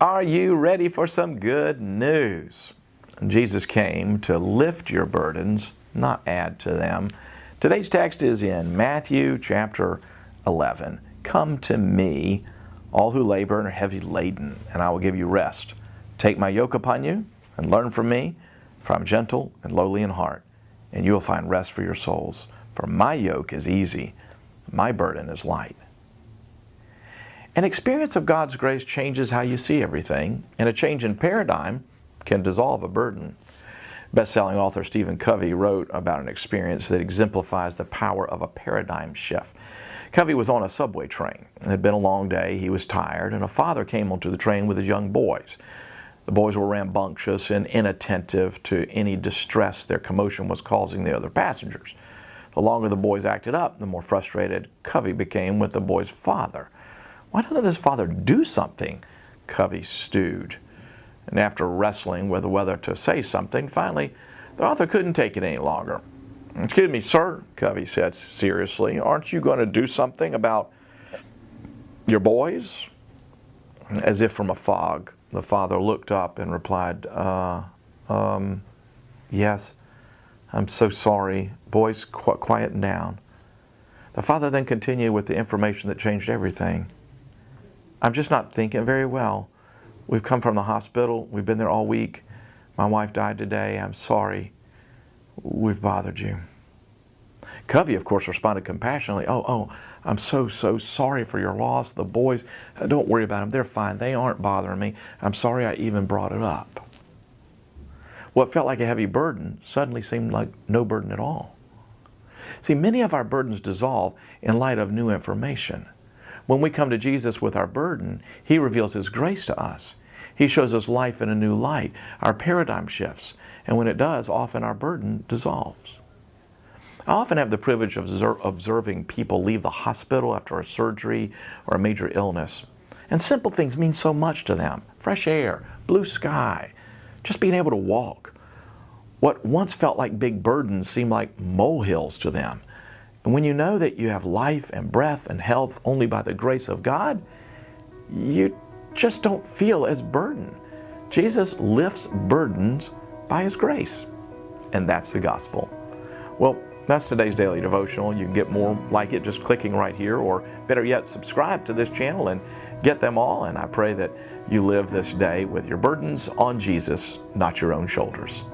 Are you ready for some good news? Jesus came to lift your burdens, not add to them. Today's text is in Matthew chapter 11. Come to me, all who labor and are heavy laden, and I will give you rest. Take my yoke upon you and learn from me, for I am gentle and lowly in heart, and you will find rest for your souls. For my yoke is easy, my burden is light. An experience of God's grace changes how you see everything, and a change in paradigm can dissolve a burden. Best-selling author Stephen Covey wrote about an experience that exemplifies the power of a paradigm shift. Covey was on a subway train. It had been a long day, he was tired, and a father came onto the train with his young boys. The boys were rambunctious and inattentive to any distress their commotion was causing the other passengers. The longer the boys acted up, the more frustrated Covey became with the boys' father. Why doesn't his father do something? Covey stewed. And after wrestling with whether to say something, finally, the author couldn't take it any longer. "Excuse me, sir," Covey said seriously, "aren't you going to do something about your boys?" As if from a fog, the father looked up and replied, yes, I'm so sorry. Boys, quieten down. The father then continued with the information that changed everything. "I'm just not thinking very well. We've come from the hospital. We've been there all week. My wife died today. I'm sorry we've bothered you." Covey, of course, responded compassionately. Oh, I'm so sorry for your loss. The boys, don't worry about them. They're fine. They aren't bothering me. I'm sorry I even brought it up." What felt like a heavy burden suddenly seemed like no burden at all. See, many of our burdens dissolve in light of new information. When we come to Jesus with our burden, He reveals His grace to us. He shows us life in a new light. Our paradigm shifts, and when it does, often our burden dissolves. I often have the privilege of observing people leave the hospital after a surgery or a major illness. And simple things mean so much to them. Fresh air, blue sky, just being able to walk. What once felt like big burdens seem like molehills to them. And when you know that you have life and breath and health only by the grace of God, you just don't feel as burdened. Jesus lifts burdens by His grace. And that's the gospel. Well, that's today's daily devotional. You can get more like it just clicking right here, or better yet, subscribe to this channel and get them all. And I pray that you live this day with your burdens on Jesus, not your own shoulders.